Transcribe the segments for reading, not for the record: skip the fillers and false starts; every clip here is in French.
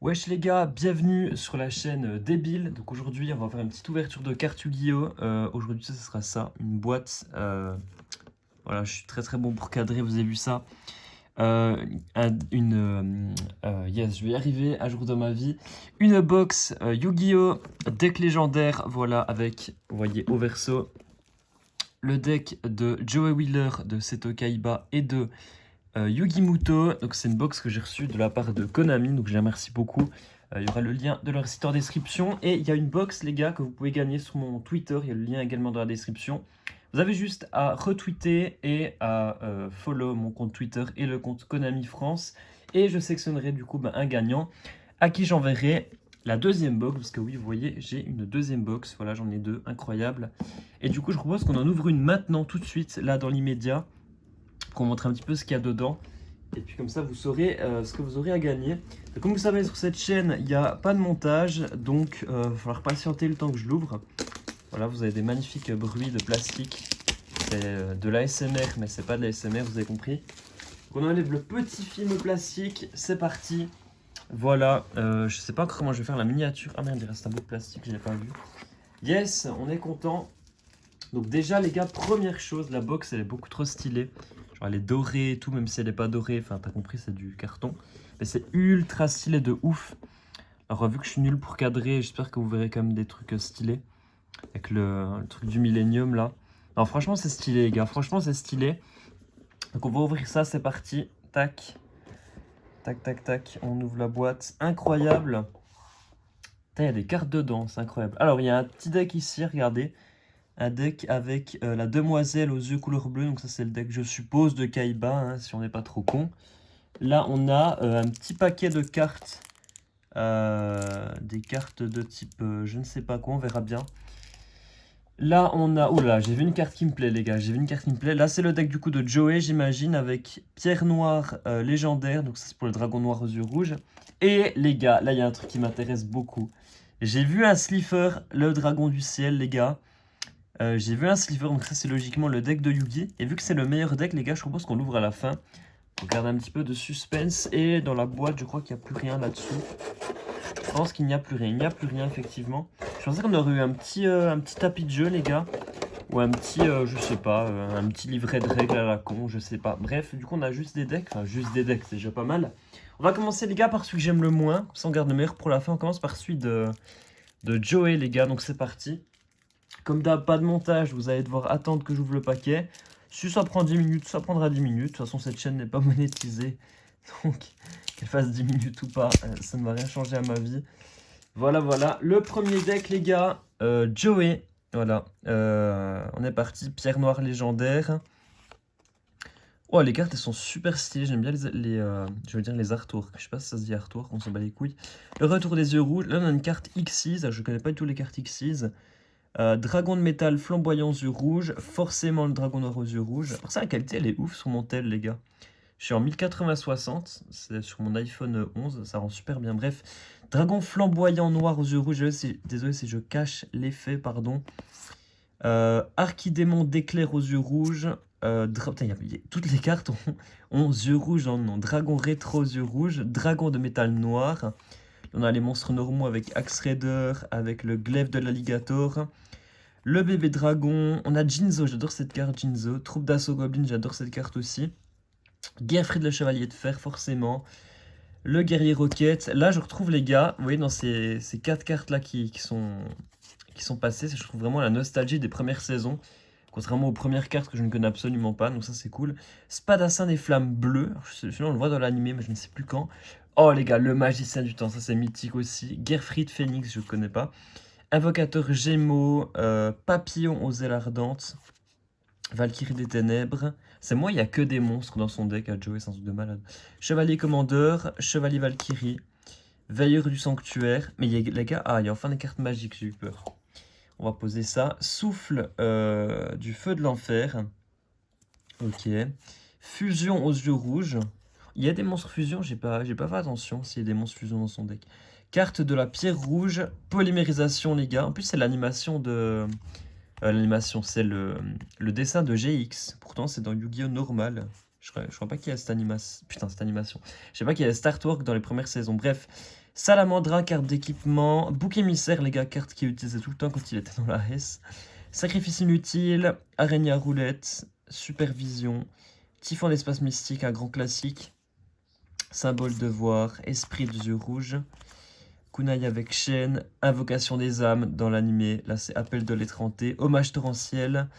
Wesh les gars, bienvenue sur la chaîne Débile. Donc aujourd'hui, on va faire une petite ouverture de cartes Yu-Gi-Oh! Aujourd'hui, ce sera ça, une boîte. Voilà, je suis très très bon pour cadrer, vous avez vu ça. Yes, je vais y arriver un jour de ma vie. Une box Yu-Gi-Oh! Deck légendaire, voilà, avec, vous voyez, au verso, le deck de Joey Wheeler, de Seto Kaiba et de Yugi Muto. Donc c'est une box que j'ai reçue de la part de Konami, donc je les remercie beaucoup. Il y aura le lien de leur site en description. Et il y a une box, les gars, que vous pouvez gagner sur mon Twitter. Il y a le lien également dans la description. Vous avez juste à retweeter et à follow mon compte Twitter et le compte Konami France. Et je sélectionnerai du coup un gagnant à qui j'enverrai la deuxième box. Parce que oui, vous voyez, j'ai une deuxième box. Voilà, j'en ai deux, incroyable. Et du coup, je propose qu'on en ouvre une maintenant, tout de suite, là dans l'immédiat. Qu'on montre un petit peu ce qu'il y a dedans. Et puis comme ça, vous saurez ce que vous aurez à gagner. Donc, comme vous savez, sur cette chaîne, il n'y a pas de montage. Donc, il va falloir patienter le temps que je l'ouvre. Voilà, vous avez des magnifiques bruits de plastique. C'est de l'ASMR, mais c'est pas de l'ASMR, vous avez compris. Donc, on enlève le petit film plastique. C'est parti. Voilà, je sais pas encore comment je vais faire la miniature. Ah merde, il reste un bout de plastique, je l'ai pas vu. Yes, on est content. Donc déjà les gars, première chose, la box elle est beaucoup trop stylée. Genre elle est dorée et tout, même si elle n'est pas dorée, enfin t'as compris, c'est du carton. Mais c'est ultra stylé de ouf. Alors vu que je suis nul pour cadrer, j'espère que vous verrez quand même des trucs stylés. Avec le truc du Millennium là. Non franchement c'est stylé les gars, franchement c'est stylé. Donc on va ouvrir ça, c'est parti. Tac. Tac tac tac, on ouvre la boîte. Incroyable. Putain, il y a des cartes dedans, c'est incroyable. Alors il y a un petit deck ici, regardez. Un deck avec la demoiselle aux yeux couleur bleue. Donc ça c'est le deck je suppose de Kaiba, hein, si on n'est pas trop con. Là on a un petit paquet de cartes. Des cartes de type je ne sais pas quoi, on verra bien. Là on a... Oh là, j'ai vu une carte qui me plaît les gars, j'ai vu une carte qui me plaît. Là c'est le deck du coup de Joey j'imagine avec pierre noire légendaire. Donc ça c'est pour le dragon noir aux yeux rouges. Et les gars, là il y a un truc qui m'intéresse beaucoup. J'ai vu un Slifer, le dragon du ciel les gars. J'ai vu un Slifer, donc ça c'est logiquement le deck de Yugi. Et vu que c'est le meilleur deck, les gars, je propose qu'on l'ouvre à la fin. On garde un petit peu de suspense. Et dans la boîte, je crois qu'il n'y a plus rien là-dessous. Je pense qu'il n'y a plus rien. Il n'y a plus rien, effectivement. Je pensais qu'on aurait eu un petit tapis de jeu, les gars. Ou un petit, je sais pas, un petit livret de règles à la con, je sais pas. Bref, du coup, on a juste des decks. Enfin, juste des decks, c'est déjà pas mal. On va commencer, les gars, par celui que j'aime le moins. Comme ça, on garde le meilleur pour la fin. On commence par celui de Joey, les gars. Donc, c'est parti. Comme d'hab, pas de montage, vous allez devoir attendre que j'ouvre le paquet. Si ça prend 10 minutes, ça prendra 10 minutes. De toute façon, cette chaîne n'est pas monétisée. Donc, qu'elle fasse 10 minutes ou pas, ça ne va rien changer à ma vie. Voilà, voilà. Le premier deck, les gars, Joey. Voilà, on est parti. Pierre noire légendaire. Oh, les cartes, elles sont super stylées. J'aime bien je veux dire les artworks. Je sais pas si ça se dit artwork, on s'en bat les couilles. Le retour des yeux rouges. Là, on a une carte Xyz. Je connais pas du tout les cartes Xyz. Dragon de métal flamboyant aux yeux rouges, forcément le dragon noir aux yeux rouges. Alors ça, la qualité, elle est ouf sur mon tel, les gars. Je suis en 1080-60, c'est sur mon iPhone 11, ça rend super bien. Bref, dragon flamboyant noir aux yeux rouges, désolé si je cache l'effet, pardon. Archidémon d'éclair aux yeux rouges. Putain, toutes les cartes ont yeux rouges dans le nom. Dragon rétro aux yeux rouges, dragon de métal noir. On a les monstres normaux avec Axe Raider, avec le glaive de l'alligator. Le bébé dragon, on a Jinzo, j'adore cette carte Jinzo. Troupe d'assaut goblin, j'adore cette carte aussi. Guerfried le chevalier de fer, forcément. Le guerrier roquette. Là, je retrouve les gars, vous voyez, dans ces 4 cartes là qui sont passées, je trouve vraiment la nostalgie des premières saisons. Contrairement aux premières cartes que je ne connais absolument pas, donc ça c'est cool. Spadassin des flammes bleues, celui-là on le voit dans l'animé, mais je ne sais plus quand. Oh les gars, le magicien du temps, ça c'est mythique aussi. Guerfried Phoenix, je ne connais pas. Invocateur Gémeaux, Papillon aux ailes ardentes, Valkyrie des ténèbres. C'est moi, il n'y a que des monstres dans son deck à Joey, c'est un truc de malade. Chevalier Commandeur, Chevalier Valkyrie, Veilleur du Sanctuaire. Mais il y a, les gars, il y a enfin des cartes magiques, j'ai eu peur. On va poser ça. Souffle du feu de l'enfer. Ok. Fusion aux yeux rouges. Il y a des monstres fusion, j'ai pas fait attention s'il y a des monstres fusion dans son deck. Carte de la pierre rouge, polymérisation les gars. En plus c'est l'animation de... l'animation, c'est le dessin de GX. Pourtant c'est dans Yu-Gi-Oh! Normal. Je crois pas qu'il y a cette animation. Putain, cette animation. Je sais pas qu'il y a cette artwork dans les premières saisons. Bref, Salamandra, carte d'équipement. Bouc émissaire, les gars, carte qu'il utilisait tout le temps quand il était dans la S. Sacrifice inutile. Araignée à roulette. Supervision. Typhon d'espace mystique, un grand classique. Symbole de voir. Esprit des yeux rouges. Kunai avec chaîne. Invocation des âmes dans l'animé. Là, c'est appel de l'étranté. Hommage torrentiel.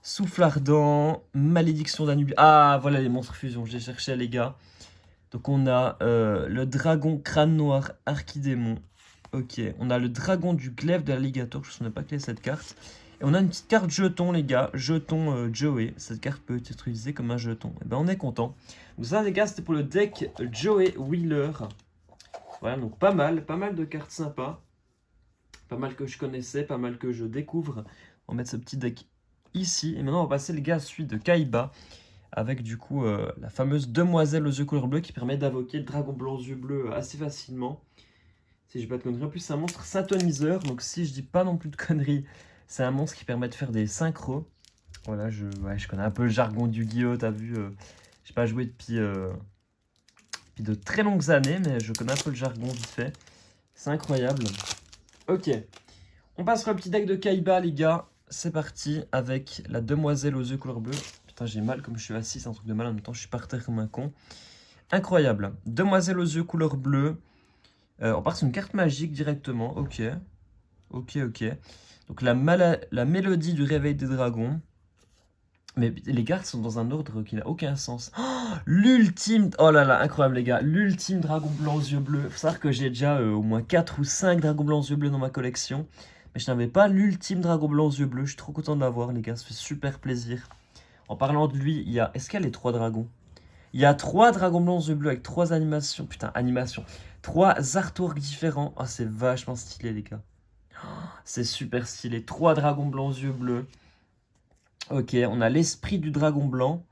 Souffle ardent. Malédiction d'Anubis. Ah, voilà les monstres fusion. J'ai cherché, les gars. Donc on a le dragon crâne noir archidémon. Ok, on a le dragon du glaive de l'alligator. Je ne sais pas quelle est cette carte. Et on a une petite carte jeton, les gars. Jeton Joey. Cette carte peut être utilisée comme un jeton. Et ben on est content. Donc ça, les gars, c'était pour le deck Joey Wheeler. Voilà, donc pas mal de cartes sympas. Pas mal que je connaissais, pas mal que je découvre. On va mettre ce petit deck ici. Et maintenant, on va passer, les gars, à celui de Kaiba. Avec du coup la fameuse demoiselle aux yeux couleur bleu qui permet d'invoquer le dragon blanc aux yeux bleus assez facilement. Si je dis pas de conneries. En plus, c'est un monstre syntoniseur. Donc, si je dis pas non plus de conneries, c'est un monstre qui permet de faire des synchros. Voilà, je connais un peu le jargon du Yu-Gi-Oh! T'as vu, j'ai pas joué depuis de très longues années, mais je connais un peu le jargon vite fait. C'est incroyable. Ok, on passe sur le petit deck de Kaiba, les gars. C'est parti avec la demoiselle aux yeux couleur bleu. Putain, j'ai mal comme je suis assis, c'est un truc de mal. En même temps, je suis par terre comme un con. Incroyable. Demoiselle aux yeux couleur bleu. On part sur une carte magique directement. Ok. Ok. Donc la mélodie du réveil des dragons. Mais les cartes sont dans un ordre qui n'a aucun sens. Oh, l'ultime... Oh là là, incroyable les gars. L'ultime dragon blanc aux yeux bleus. Faut savoir que j'ai déjà au moins 4 ou 5 dragons blancs aux yeux bleus dans ma collection. Mais je n'avais pas l'ultime dragon blanc aux yeux bleus. Je suis trop content de l'avoir, les gars. Ça fait super plaisir. En parlant de lui, il y a... Est-ce qu'il y a les 3 dragons? Il y a 3 dragons blancs aux yeux bleus avec 3 animations. Putain, animations. 3 artworks différents. Ah, c'est vachement stylé, les gars. Oh, c'est super stylé. 3 dragons blancs aux yeux bleus. Ok, on a l'esprit du dragon blanc.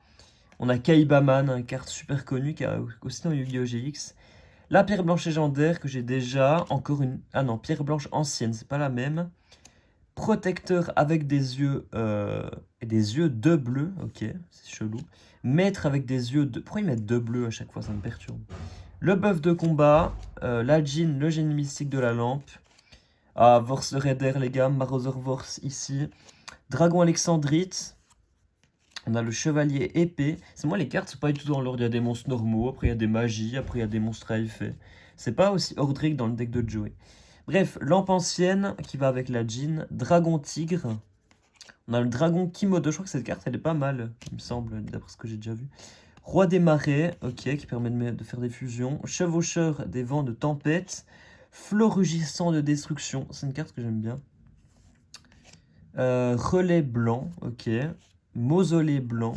On a Kaibaman, une carte super connue qui a aussi dans Yu-Gi-Oh! GX. La pierre blanche légendaire que j'ai déjà. Encore une... Ah non, pierre blanche ancienne, c'est pas la même. Protecteur avec des yeux deux bleus. Ok, c'est chelou. Maître avec des yeux de... Pourquoi ils mettent deux bleus à chaque fois? Ça me perturbe. Le bœuf de combat. La Djinn, le génie mystique de la lampe. Ah, Vorse le Raider, les gars. Marauder Vorse ici. Dragon Alexandrite. On a le chevalier épée. C'est moi, les cartes, c'est pas du tout dans l'ordre. Il y a des monstres normaux, après il y a des magies, après il y a des monstres à effet. C'est pas aussi ordrique dans le deck de Joey. Bref, lampe ancienne qui va avec la Djinn. Dragon tigre. On a le dragon Kimodo. Je crois que cette carte, elle est pas mal, il me semble, d'après ce que j'ai déjà vu. Roi des marais, ok, qui permet de faire des fusions. Chevaucheur des vents de tempête. Flot rugissant de destruction. C'est une carte que j'aime bien. Relais blanc, ok. Mausolée blanc.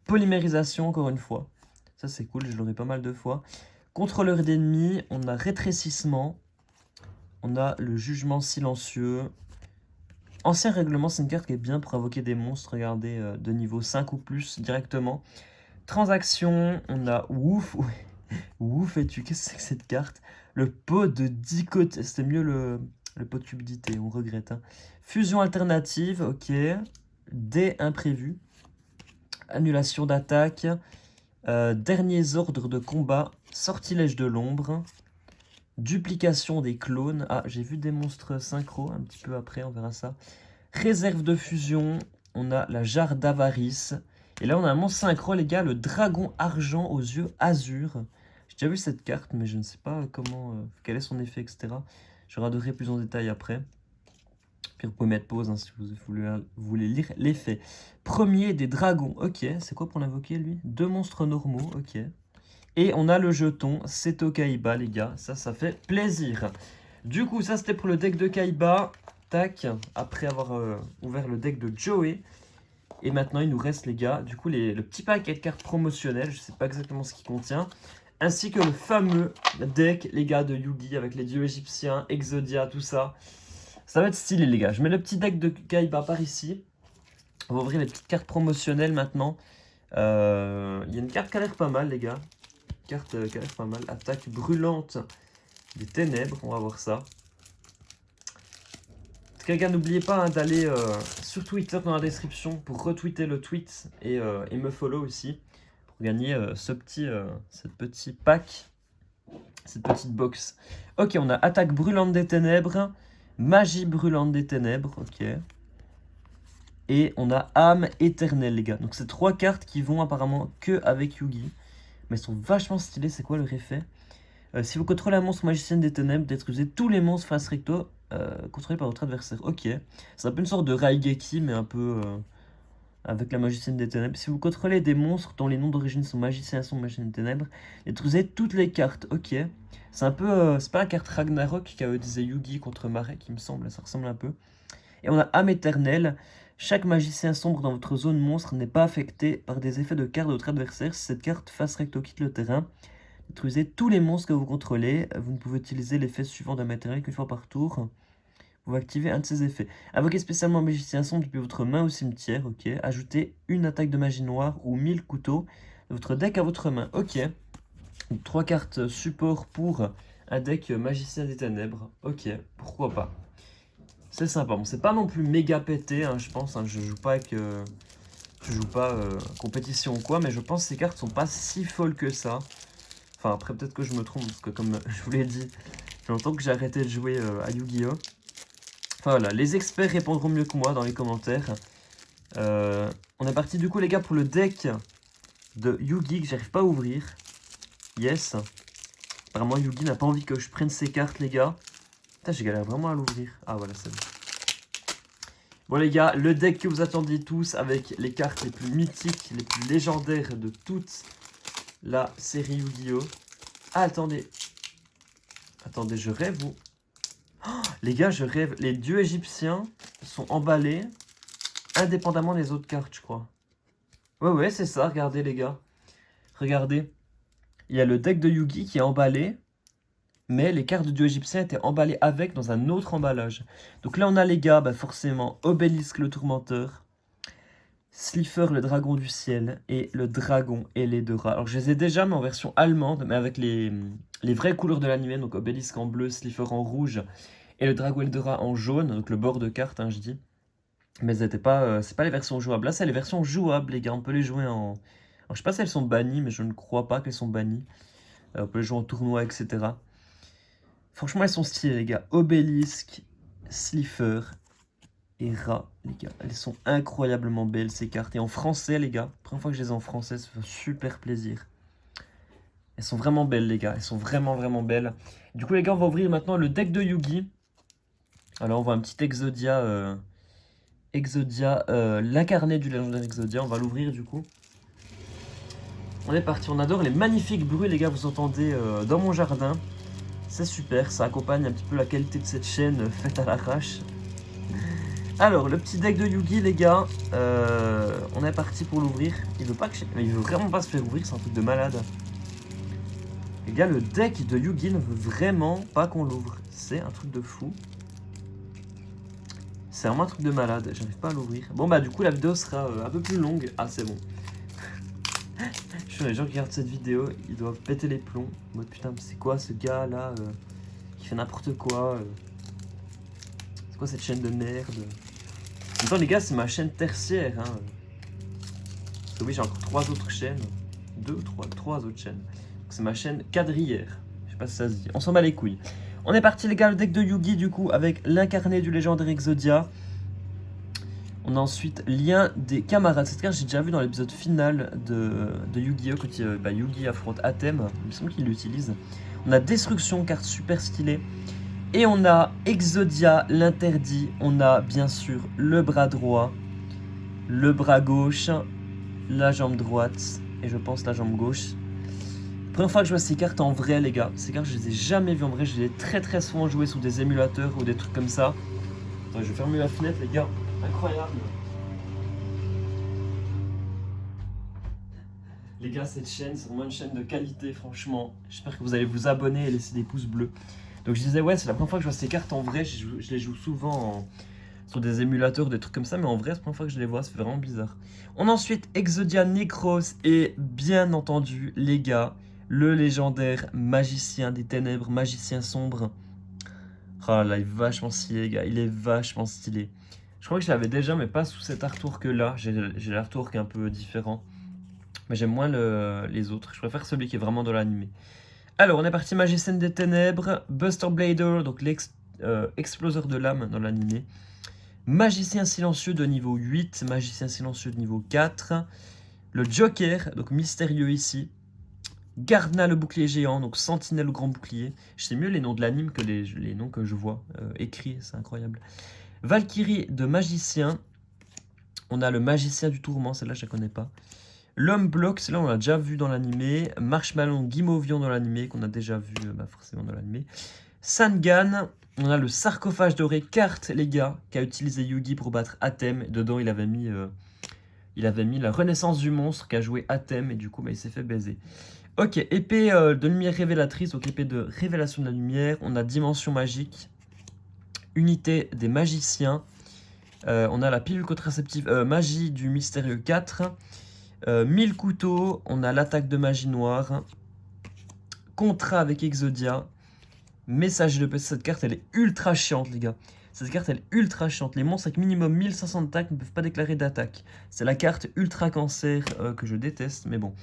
Polymérisation, encore une fois. Ça, c'est cool, je l'aurai pas mal de fois. Contrôleur d'ennemis, on a rétrécissement. On a le jugement silencieux. Ancien règlement, c'est une carte qui est bien pour invoquer des monstres, regardez, de niveau 5 ou plus directement. Transaction, on a Wouf. Wouf, et tu, qu'est-ce que c'est que cette carte? Le pot de dichotomie, c'était mieux le pot de cupidité, on regrette. Hein. Fusion alternative, ok. Dés imprévus. Annulation d'attaque. Derniers ordres de combat. Sortilège de l'ombre. Duplication des clones. Ah, j'ai vu des monstres synchro un petit peu après, on verra ça. Réserve de fusion. On a la jarre d'avarice. Et là, on a un monstre synchro, les gars, le dragon argent aux yeux azur. J'ai déjà vu cette carte, mais je ne sais pas comment, quel est son effet, etc. Je regarderai plus en détail après. Puis vous pouvez mettre pause hein, si vous voulez lire l'effet. Premier des dragons. Ok, c'est quoi pour l'invoquer, lui? 2 monstres normaux, ok. Et on a le jeton Seto Kaiba, les gars. Ça fait plaisir. Du coup, ça, c'était pour le deck de Kaiba. Tac, après avoir ouvert le deck de Joey. Et maintenant, il nous reste, les gars, du coup, le petit paquet de cartes promotionnelles. Je ne sais pas exactement ce qu'il contient. Ainsi que le fameux deck, les gars, de Yugi avec les dieux égyptiens, Exodia, tout ça. Ça va être stylé, les gars. Je mets le petit deck de Kaiba par ici. On va ouvrir les petites cartes promotionnelles maintenant. Il y a une carte qui a l'air pas mal, les gars. Carte qui a l'air pas mal. Attaque brûlante des ténèbres. On va voir ça. En tout cas, les gars, n'oubliez pas hein, d'aller sur Twitter dans la description pour retweeter le tweet et me follow aussi. Pour gagner ce petit pack cette petite box. Ok, on a attaque brûlante des ténèbres, magie brûlante des ténèbres, ok. Et on a âme éternelle, les gars. Donc c'est 3 cartes qui vont apparemment que avec Yugi. Mais elles sont vachement stylées, c'est quoi leur effet? Si vous contrôlez un monstre magicien des ténèbres, détruisez tous les monstres face recto contrôlés par votre adversaire. Ok, c'est un peu une sorte de Raigeki, mais un peu avec la magicienne des ténèbres. Si vous contrôlez des monstres dont les noms d'origine sont magiciens ou magiciens des ténèbres, détruisez toutes les cartes. Ok, c'est un peu, c'est pas la carte Ragnarok qui disait Yugi contre Marek, il me semble, ça ressemble un peu. Et on a âme éternelle. Chaque magicien sombre dans votre zone monstre n'est pas affecté par des effets de cartes de votre adversaire. Si cette carte face recto quitte le terrain, détruisez tous les monstres que vous contrôlez. Vous ne pouvez utiliser l'effet suivant d'un matériel qu'une fois par tour. Vous pouvez activer un de ces effets. Invoquez spécialement magicien sombre depuis votre main au cimetière. Ok. Ajoutez une attaque de magie noire ou 1000 couteaux de votre deck à votre main. Ok. Donc, 3 cartes support pour un deck magicien des ténèbres. Ok. Pourquoi pas. C'est sympa. Bon, c'est pas non plus méga pété, hein, je pense. Hein, je joue pas avec. Je joue pas compétition ou quoi, mais je pense que ces cartes sont pas si folles que ça. Enfin, après, peut-être que je me trompe, parce que comme je vous l'ai dit, j'ai longtemps que j'ai arrêté de jouer à Yu-Gi-Oh! Enfin voilà, les experts répondront mieux que moi dans les commentaires. On est parti du coup, les gars, pour le deck de Yugi que j'arrive pas à ouvrir. Yes. Apparemment, Yugi n'a pas envie que je prenne ses cartes, les gars. Putain, j'ai galéré vraiment à l'ouvrir. Ah, voilà, c'est bon. Bon, les gars, le deck que vous attendiez tous avec les cartes les plus mythiques, les plus légendaires de toute la série Yu-Gi-Oh! Ah, attendez. Attendez, je rêve ou... Oh, les gars, je rêve. Les dieux égyptiens sont emballés indépendamment des autres cartes, je crois. Ouais, c'est ça. Regardez, les gars. Regardez. Il y a le deck de Yugi qui est emballé, mais les cartes de dieu égyptien étaient emballées avec dans un autre emballage. Donc là, on a, les gars, bah forcément, Obélisque le tourmenteur, Slifer le dragon du ciel et le dragon ailé de rat. Alors, je les ai déjà, mais en version allemande, mais avec les vraies couleurs de l'anime. Donc, Obélisque en bleu, Slifer en rouge et le dragon ailé de rat en jaune. Donc, le bord de carte, hein, je dis. Mais c'est pas les versions jouables. Là, c'est les versions jouables, les gars. On peut les jouer en... Alors, je sais pas si elles sont bannies, mais je ne crois pas qu'elles sont bannies. On peut les jouer en tournoi, etc. Franchement, elles sont stylées, les gars. Obélisque, Slifer et Rat, les gars. Elles sont incroyablement belles, ces cartes. Et en français, les gars. Première fois que je les ai en français, ça fait super plaisir. Elles sont vraiment belles, les gars. Elles sont vraiment, vraiment belles. Du coup, les gars, on va ouvrir maintenant le deck de Yugi. Alors, on voit un petit Exodia... l'incarné du légendaire Exodia. On va l'ouvrir, du coup. On est parti. On adore les magnifiques bruits, les gars. Vous entendez dans mon jardin. C'est super, ça accompagne un petit peu la qualité de cette chaîne faite à l'arrache. Alors, le petit deck de Yugi, les gars, on est parti pour l'ouvrir. Il veut pas que mais il veut vraiment pas se faire ouvrir, c'est un truc de malade. Les gars, le deck de Yugi ne veut vraiment pas qu'on l'ouvre. C'est un truc de fou. C'est vraiment un truc de malade, j'arrive pas à l'ouvrir. Bon bah du coup la vidéo sera un peu plus longue. Ah c'est bon. Je suis les gens qui regardent cette vidéo, ils doivent péter les plombs. En mode putain, c'est quoi ce gars là qui fait n'importe quoi C'est quoi cette chaîne de merde? En même temps les gars, c'est ma chaîne tertiaire. Hein. Parce que oui, j'ai encore 3 autres chaînes. 2 ou 3 autres chaînes. C'est ma chaîne quadrière. Je sais pas si ça se dit. On s'en bat les couilles. On est parti les gars, le deck de Yugi du coup avec l'incarné du légendaire Exodia. On a ensuite Lien des camarades. Cette carte j'ai déjà vu dans l'épisode final de Yu-Gi-Oh! Quand Yugi affronte Atem. Il me semble qu'il l'utilise. On a Destruction, carte super stylée. Et on a Exodia, l'interdit. On a bien sûr le bras droit, le bras gauche, la jambe droite et je pense la jambe gauche. Première fois que je vois ces cartes en vrai, les gars. Ces cartes, je les ai jamais vues en vrai. Je les ai très souvent jouées sous des émulateurs ou des trucs comme ça. Attends, je vais fermer la fenêtre, les gars. Incroyable. Les gars, cette chaîne, c'est vraiment une chaîne de qualité, franchement. J'espère que vous allez vous abonner et laisser des pouces bleus. Donc je disais, ouais, c'est la première fois que je vois ces cartes en vrai. Je les joue souvent sur des émulateurs, des trucs comme ça. Mais en vrai, c'est la première fois que je les vois. Ça fait vraiment bizarre. On a ensuite Exodia Necros et bien entendu, les gars, le légendaire magicien des ténèbres, magicien sombre. Oh là, il est vachement stylé, les gars. Il est vachement stylé. Je crois que je l'avais déjà, mais pas sous cet artwork là. J'ai l'artwork un peu différent. Mais j'aime moins les autres. Je préfère celui qui est vraiment dans l'animé. Alors, on est parti Magicienne des Ténèbres, Buster Blader, donc l'exploseur de l'âme dans l'animé. Magicien silencieux de niveau 8, Magicien silencieux de niveau 4. Le Joker, donc mystérieux ici. Gardna le bouclier géant, donc Sentinelle le grand bouclier. Je sais mieux les noms de l'anime que les noms que je vois écrits, c'est incroyable. Valkyrie de magicien. On a le magicien du tourment, celle-là je la connais pas. L'homme bloc, celle-là on l'a déjà vu dans l'animé. Marshmallow Guimauvion dans l'animé, qu'on a déjà vu forcément dans l'animé. Sangan, on a le sarcophage doré, carte les gars, qu'a utilisé Yugi pour battre Atem. Dedans il avait mis la renaissance du monstre qu'a joué Atem et du coup il s'est fait baiser. Ok, épée de lumière révélatrice, donc épée de révélation de la lumière. On a dimension magique, unité des magiciens. On a la pilule contraceptive, magie du mystérieux 4. 1000 couteaux, on a l'attaque de magie noire. Contrat avec Exodia. Message de paix, cette carte elle est ultra chiante les gars. Cette carte elle est ultra chiante. Les monstres avec minimum 1500 d'attaque ne peuvent pas déclarer d'attaque. C'est la carte ultra cancer que je déteste, mais bon.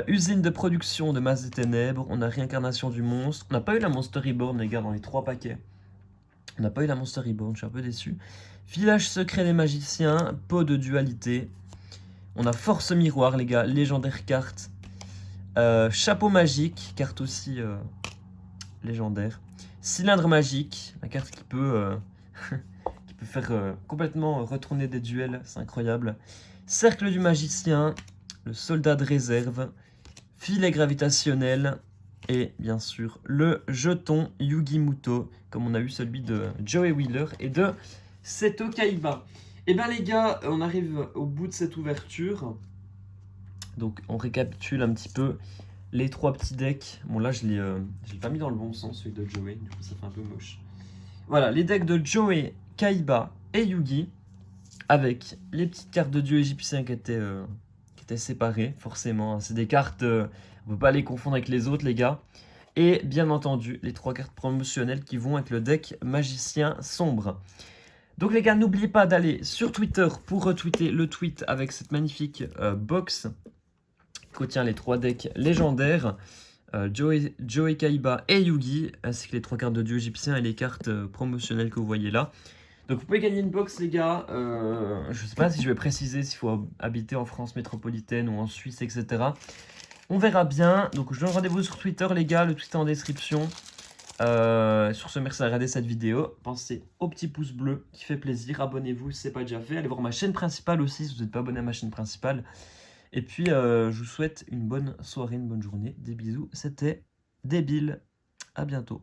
Usine de production de masse des ténèbres. On a réincarnation du monstre. On n'a pas eu la Monster Reborn les gars dans les 3 paquets. On n'a pas eu la Monster Reborn, je suis un peu déçu. Filage secret des magiciens. Pot de dualité. On a force miroir les gars. Légendaire carte. Chapeau magique. Carte aussi légendaire. Cylindre magique. La carte qui peut, qui peut faire complètement retourner des duels. C'est incroyable. Cercle du magicien. Le soldat de réserve, filet gravitationnel et bien sûr le jeton Yugi Muto, comme on a eu celui de Joey Wheeler et de Seto Kaiba. Et ben les gars, on arrive au bout de cette ouverture. Donc on récapitule un petit peu les 3 petits decks. Bon là je l'ai pas mis dans le bon sens celui de Joey, du coup ça fait un peu moche. Voilà, les decks de Joey, Kaiba et Yugi, avec les petites cartes de dieu égyptiens qui étaient séparés, forcément. C'est des cartes, on peut pas les confondre avec les autres, les gars. Et bien entendu, les 3 cartes promotionnelles qui vont avec le deck magicien sombre. Donc les gars, n'oubliez pas d'aller sur Twitter pour retweeter le tweet avec cette magnifique box qui contient les 3 decks légendaires. Joey Kaiba et Yugi, ainsi que les 3 cartes de dieu égyptien et les cartes promotionnelles que vous voyez là. Donc vous pouvez gagner une box les gars, je sais pas si je vais préciser s'il faut habiter en France métropolitaine ou en Suisse, etc. On verra bien, donc je donne rendez-vous sur Twitter les gars, le tweet est en description. Sur ce, merci d'avoir regardé cette vidéo, pensez au petit pouce bleu qui fait plaisir, abonnez-vous si ce n'est pas déjà fait, allez voir ma chaîne principale aussi si vous n'êtes pas abonné à ma chaîne principale. Et puis je vous souhaite une bonne soirée, une bonne journée, des bisous, c'était Débile, à bientôt.